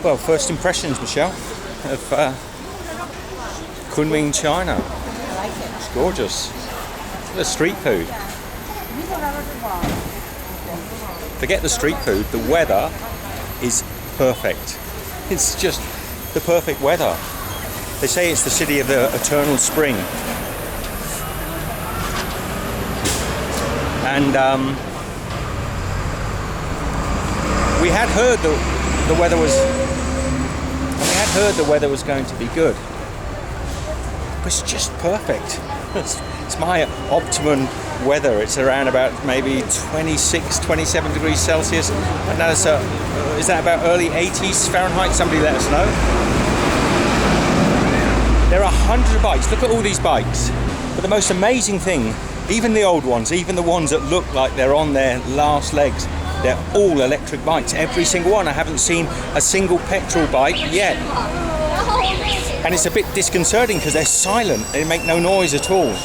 Well, first impressions, Michelle, of Kunming, China. I like it. It's gorgeous. The street food. Forget the street food, the weather is perfect. It's just the perfect weather. They say it's the city of the eternal spring. And we had heard the weather was going to be good. But it's just perfect. It's my optimum weather. It's around about maybe 26, 27 degrees Celsius. And that's is that about early 80s Fahrenheit? Somebody let us know. There are hundreds of bikes. Look at all these bikes. But the most amazing thing, even the old ones, even the ones that look like they're on their last legs, they're all electric bikes. Every single one. I haven't seen a single petrol bike yet. And it's a bit disconcerting because they're silent. They make no noise at all.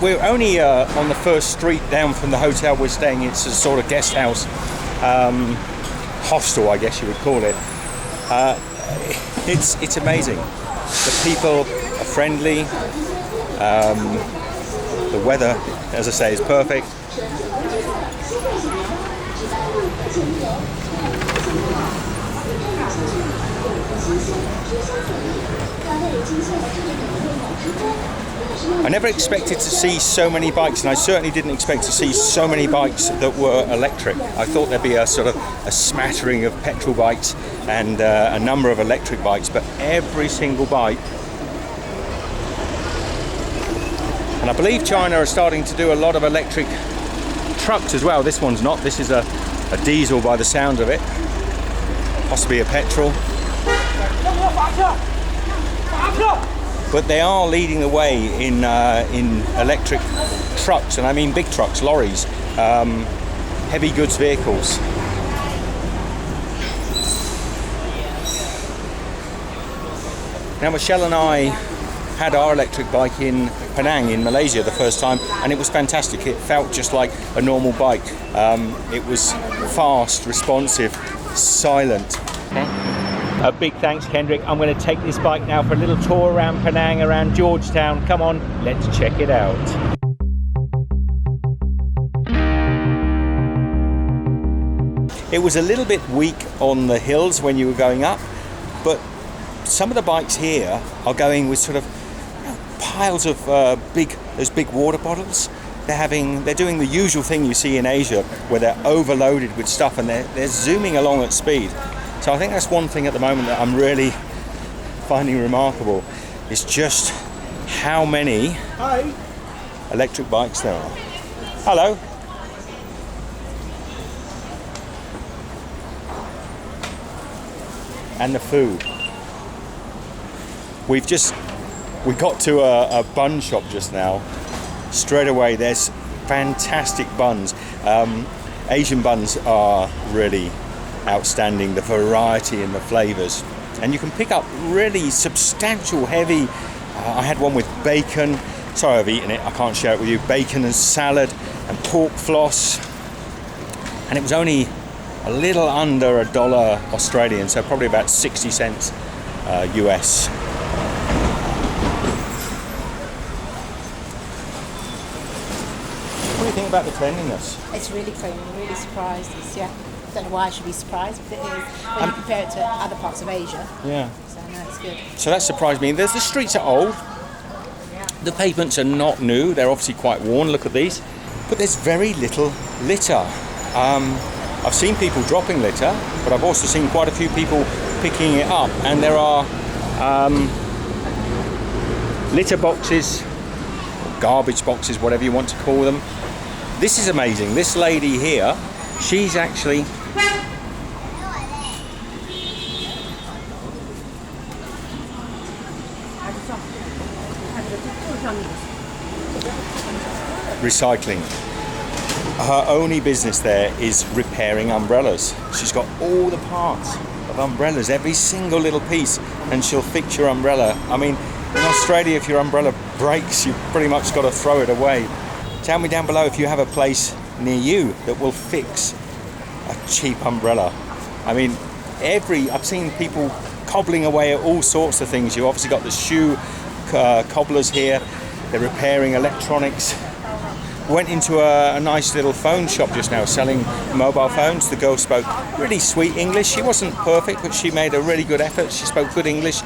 We're only on the first street down from the hotel we're staying in. It's a sort of guest house, hostel, I guess you would call it. It's amazing. The people are friendly. The weather, as I say, is perfect. I never expected to see so many bikes, and I certainly didn't expect to see so many bikes that were electric. I thought there'd be a sort of a smattering of petrol bikes and a number of electric bikes, but every single bike. And I believe China are starting to do a lot of electric trucks as well. This one's not. This is a diesel by the sound of it. Possibly a petrol. But they are leading the way in electric trucks, and I mean big trucks, lorries, heavy goods vehicles. Now Michelle and I had our electric bike in Penang in Malaysia the first time, and it was fantastic. It felt just like a normal bike. It was fast, responsive, silent. A big thanks, Kendrick. I'm going to take this bike now for a little tour around Penang, around Georgetown. Come on, let's check it out. It was a little bit weak on the hills when you were going up, but some of the bikes here are going with sort of piles of those big water bottles. They're doing the usual thing you see in Asia, where they're overloaded with stuff and they're zooming along at speed. So I think that's one thing at the moment that I'm really finding remarkable, is just how many electric bikes there are. Hello. And the food. We got to a bun shop just now. Straight away, there's fantastic buns. Asian buns are really outstanding, the variety and the flavors. And you can pick up really substantial, heavy. I had one with bacon. Sorry, I've eaten it. I can't share it with you. Bacon and salad and pork floss. And it was only a little under $1 Australian, so probably about 60 cents US. What do you think about the cleanliness? It's really clean. I'm really surprised. I don't know why I should be surprised, but it is when you compare it to other parts of Asia. Yeah. So no, it's good. So that surprised me. The streets are old. The pavements are not new. They're obviously quite worn. Look at these. But there's very little litter. I've seen people dropping litter, but I've also seen quite a few people picking it up. And there are litter boxes, garbage boxes, whatever you want to call them. This is amazing. This lady here, she's actually recycling. Her only business there is repairing umbrellas. She's got all the parts of umbrellas, every single little piece, and she'll fix your umbrella. I mean, in Australia, if your umbrella breaks, you've pretty much got to throw it away. Tell me down below if you have a place near you that will fix a cheap umbrella. I memean, I've seen people cobbling away at all sorts of things. You've obviously got the shoe cobblers here. They're repairing electronics. Went into a nice little phone shop just now selling mobile phones. The girl spoke really sweet English. She wasn't perfect, but she made a really good effort. She spoke good English.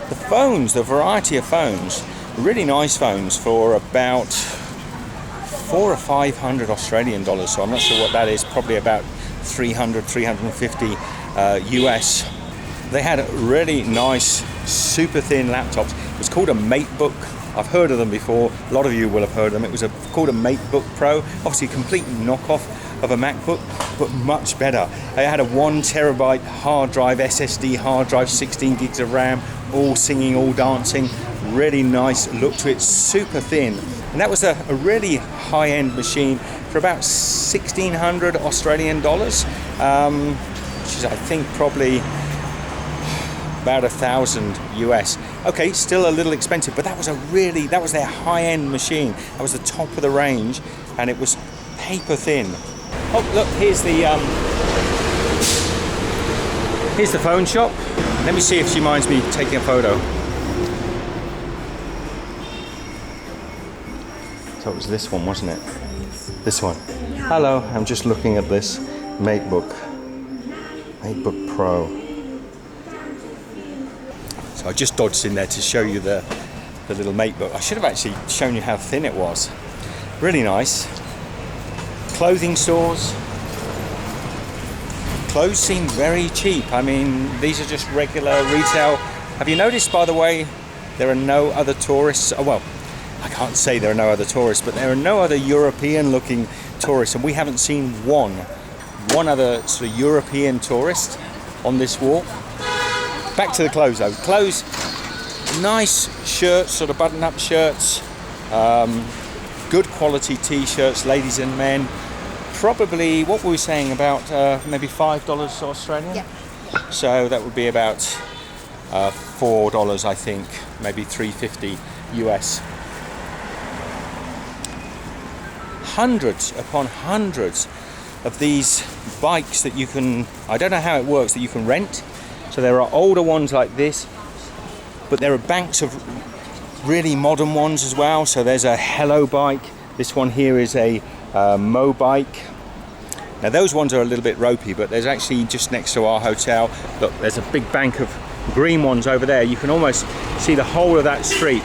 The phones, the variety of phones, really nice phones for about 400 or 500 Australian dollars. So I'm not sure what that is, probably about 350 US. They had really nice, super thin laptops. It was called a MateBook. I've heard of them before. A lot of you will have heard of them. It was called a MateBook Pro. Obviously a complete knockoff of a MacBook, but much better. It had a 1 terabyte hard drive, SSD hard drive, 16 gigs of RAM, all singing, all dancing. Really nice look to it, super thin. And that was a really high-end machine for about 1,600 Australian dollars, which is, I think, probably about 1,000 US. Okay, still a little expensive, but that was their high-end machine. That was the top of the range, and it was paper thin. Oh, look, here's the phone shop. Let me see if she minds me taking a photo. So it was this one, wasn't it? This one. Hello, I'm just looking at this MateBook Pro. So I just dodged in there to show you the little MateBook. I should have actually shown you how thin it was. Really nice. Clothing stores. Clothes seem very cheap. I mean, these are just regular retail. Have you noticed, by the way, there are no other tourists? Oh, well, I can't say there are no other tourists, but there are no other European-looking tourists, and we haven't seen one other sort of European tourist on this walk. Back to the clothes though. Clothes, nice shirts, sort of button-up shirts, good quality t-shirts, ladies and men. Probably, what were we saying, about maybe $5 Australian? Yeah. So that would be about $4, I think, maybe $3.50 US. Hundreds upon hundreds of these bikes that you can, I don't know how it works, that you can rent. So there are older ones like this, but there are banks of really modern ones as well. So there's a Hello bike. This one here is a Mo bike. Now those ones are a little bit ropey, but there's actually just next to our hotel, look, there's a big bank of green ones over there. You can almost see the whole of that street.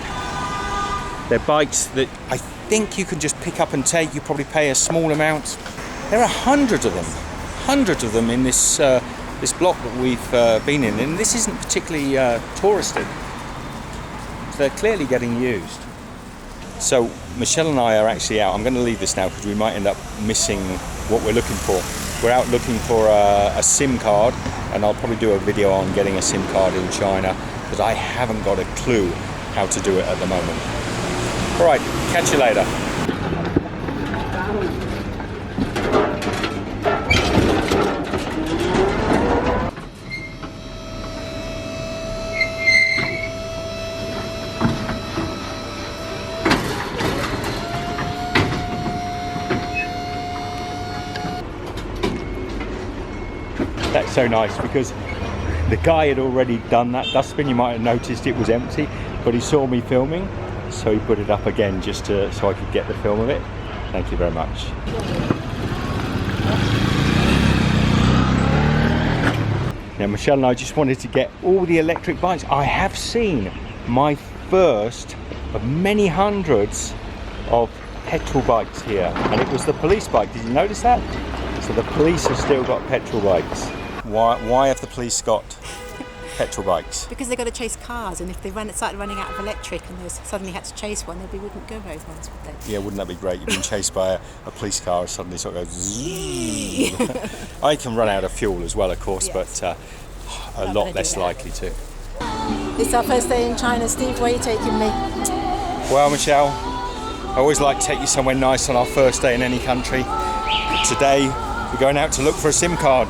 They're bikes that I think you can just pick up and take. You probably pay a small amount. There are hundreds of them in this this block that we've been in, and this isn't particularly touristed. So they're clearly getting used. So Michelle and I are actually out. I'm going to leave this now because we might end up missing what we're looking for. We're out looking for a SIM card, and I'll probably do a video on getting a SIM card in China because I haven't got a clue how to do it at the moment. All right, catch you later. That's so nice because the guy had already done that dustbin. You might have noticed it was empty, but he saw me filming, so he put it up again just so I could get the film of it. Thank you very much. Now Michelle and I just wanted to get all the electric bikes. I have seen my first of many hundreds of petrol bikes here, and it was the police bike. Did you notice that? So the police have still got petrol bikes. Why have the police got petrol bikes? Because they've got to chase cars, and if they started running out of electric and they suddenly had to chase one, they wouldn't go very fast, would they? Yeah, wouldn't that be great? You've been chased by a police car and suddenly sort of goes zzz. I can run out of fuel as well, of course, yes. But a lot less likely to. It's our first day in China. Steve, where are you taking me? Well, Michelle, I always like to take you somewhere nice on our first day in any country. Today, we're going out to look for a SIM card.